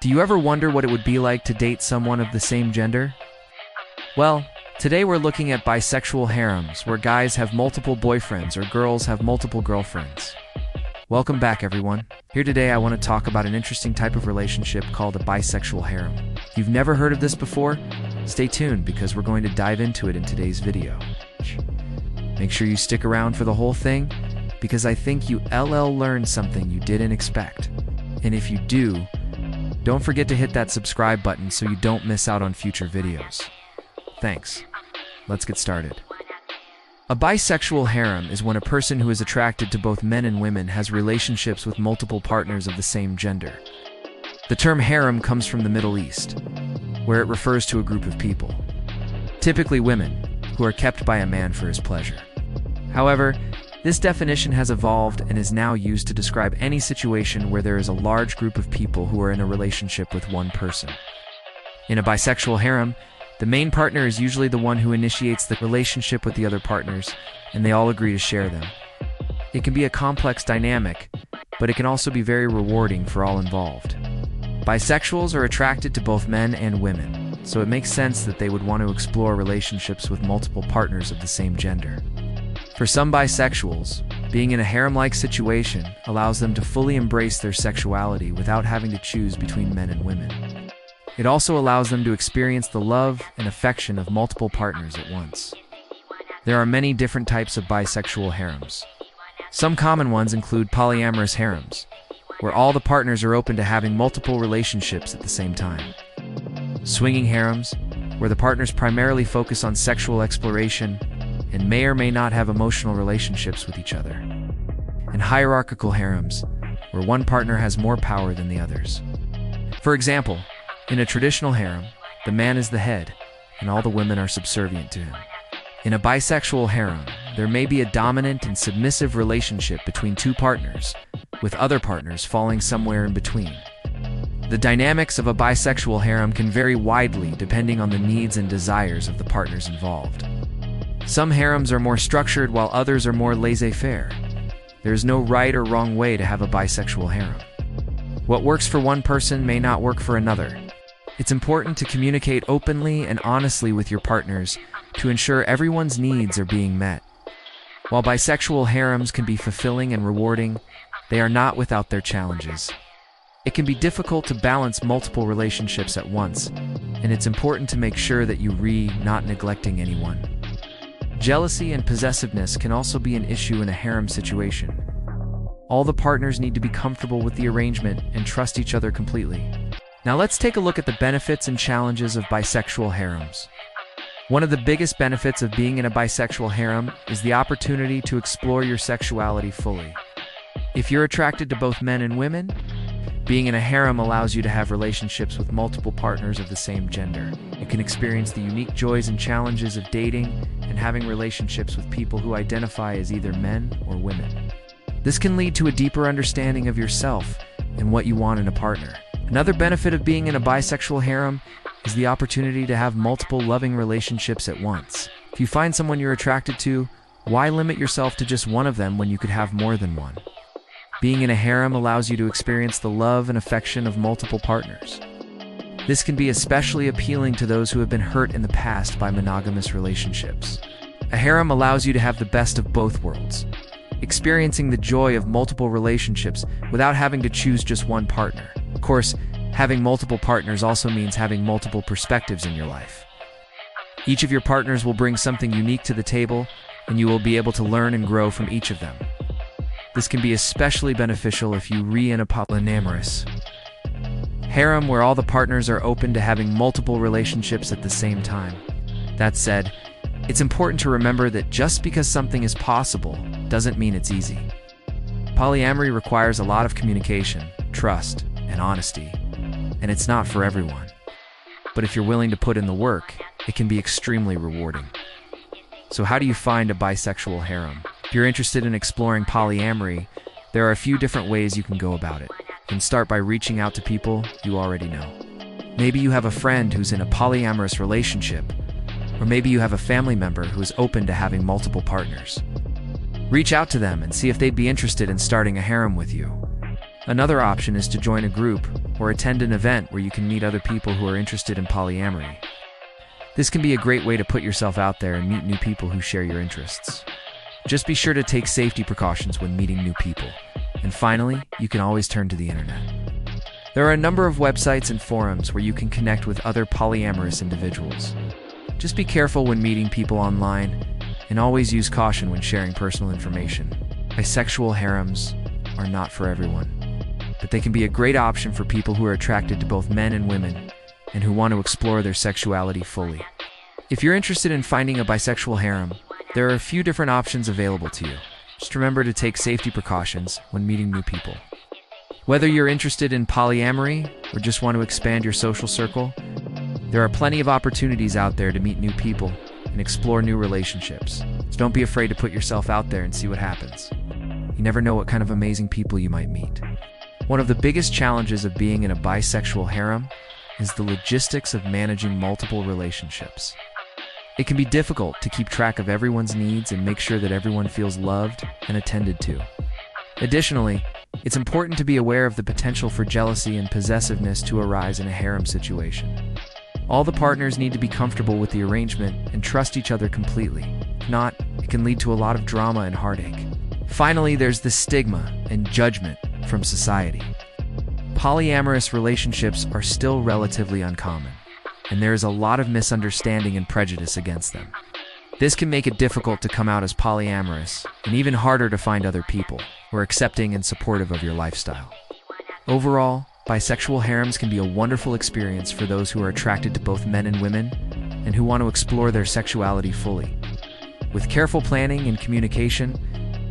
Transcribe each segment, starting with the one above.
Do you ever wonder what it would be like to date someone of the same gender? Well, today we're looking at bisexual harems, where guys have multiple boyfriends or girls have multiple girlfriends. Welcome back, everyone. Here today I want to talk about an interesting type of relationship called a bisexual harem. If you've never heard of this before, stay tuned because we're going to dive into it in today's video. Make sure you stick around for the whole thing, because I think you learn something you didn't expect. And if you do, don't forget to hit that subscribe button so you don't miss out on future videos. Thanks. Let's get started. A bisexual harem is when a person who is attracted to both men and women has relationships with multiple partners of the same gender. The term harem comes from the Middle East, where it refers to a group of people, typically women, who are kept by a man for his pleasure. However, this definition has evolved and is now used to describe any situation where there is a large group of people who are in a relationship with one person. In a bisexual harem, the main partner is usually the one who initiates the relationship with the other partners, and they all agree to share them. It can be a complex dynamic, but it can also be very rewarding for all involved. Bisexuals are attracted to both men and women, so it makes sense that they would want to explore relationships with multiple partners of the same gender. For some bisexuals, being in a harem-like situation allows them to fully embrace their sexuality without having to choose between men and women. It also allows them to experience the love and affection of multiple partners at once. There are many different types of bisexual harems. Some common ones include polyamorous harems, where all the partners are open to having multiple relationships at the same time. Swinging harems, where the partners primarily focus on sexual exploration and may or may not have emotional relationships with each other. And hierarchical harems, where one partner has more power than the others. For example, in a traditional harem, the man is the head, and all the women are subservient to him. In a bisexual harem, there may be a dominant and submissive relationship between two partners, with other partners falling somewhere in between. The dynamics of a bisexual harem can vary widely depending on the needs and desires of the partners involved. Some harems are more structured while others are more laissez-faire. There is no right or wrong way to have a bisexual harem. What works for one person may not work for another. It's important to communicate openly and honestly with your partners to ensure everyone's needs are being met. While bisexual harems can be fulfilling and rewarding, they are not without their challenges. It can be difficult to balance multiple relationships at once, and it's important to make sure that you not neglecting anyone. Jealousy and possessiveness can also be an issue in a harem situation. All the partners need to be comfortable with the arrangement and trust each other completely. Now let's take a look at the benefits and challenges of bisexual harems. One of the biggest benefits of being in a bisexual harem is the opportunity to explore your sexuality fully. If you're attracted to both men and women, being in a harem allows you to have relationships with multiple partners of the same gender. You can experience the unique joys and challenges of dating and having relationships with people who identify as either men or women. This can lead to a deeper understanding of yourself and what you want in a partner. Another benefit of being in a bisexual harem is the opportunity to have multiple loving relationships at once. If you find someone you're attracted to, why limit yourself to just one of them when you could have more than one? Being in a harem allows you to experience the love and affection of multiple partners. This can be especially appealing to those who have been hurt in the past by monogamous relationships. A harem allows you to have the best of both worlds, experiencing the joy of multiple relationships without having to choose just one partner. Of course, having multiple partners also means having multiple perspectives in your life. Each of your partners will bring something unique to the table, and you will be able to learn and grow from each of them. This can be especially beneficial if you in a polyamorous harem where all the partners are open to having multiple relationships at the same time. That said, it's important to remember that just because something is possible doesn't mean it's easy. Polyamory requires a lot of communication, trust, and honesty, and it's not for everyone. But if you're willing to put in the work, it can be extremely rewarding. So how do you find a bisexual harem? If you're interested in exploring polyamory, there are a few different ways you can go about it. You can start by reaching out to people you already know. Maybe you have a friend who's in a polyamorous relationship, or maybe you have a family member who is open to having multiple partners. Reach out to them and see if they'd be interested in starting a harem with you. Another option is to join a group or attend an event where you can meet other people who are interested in polyamory. This can be a great way to put yourself out there and meet new people who share your interests. Just be sure to take safety precautions when meeting new people. And finally, you can always turn to the internet. There are a number of websites and forums where you can connect with other polyamorous individuals. Just be careful when meeting people online, and always use caution when sharing personal information. Bisexual harems are not for everyone, but they can be a great option for people who are attracted to both men and women, and who want to explore their sexuality fully. If you're interested in finding a bisexual harem, there are a few different options available to you. Just remember to take safety precautions when meeting new people. Whether you're interested in polyamory or just want to expand your social circle, there are plenty of opportunities out there to meet new people and explore new relationships. So don't be afraid to put yourself out there and see what happens. You never know what kind of amazing people you might meet. One of the biggest challenges of being in a bisexual harem is the logistics of managing multiple relationships. It can be difficult to keep track of everyone's needs and make sure that everyone feels loved and attended to. Additionally, it's important to be aware of the potential for jealousy and possessiveness to arise in a harem situation. All the partners need to be comfortable with the arrangement and trust each other completely. If not, it can lead to a lot of drama and heartache. Finally, there's the stigma and judgment from society. Polyamorous relationships are still relatively uncommon, and there is a lot of misunderstanding and prejudice against them. This can make it difficult to come out as polyamorous, and even harder to find other people who are accepting and supportive of your lifestyle. Overall, bisexual harems can be a wonderful experience for those who are attracted to both men and women, and who want to explore their sexuality fully. With careful planning and communication,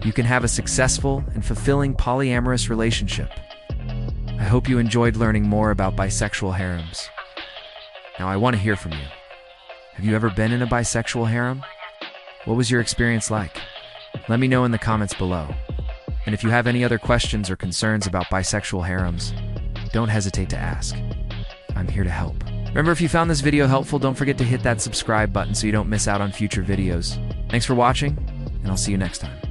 you can have a successful and fulfilling polyamorous relationship. I hope you enjoyed learning more about bisexual harems. Now I want to hear from you. Have you ever been in a bisexual harem? What was your experience like? Let me know in the comments below. And if you have any other questions or concerns about bisexual harems, don't hesitate to ask. I'm here to help. Remember, if you found this video helpful, don't forget to hit that subscribe button so you don't miss out on future videos. Thanks for watching, and I'll see you next time.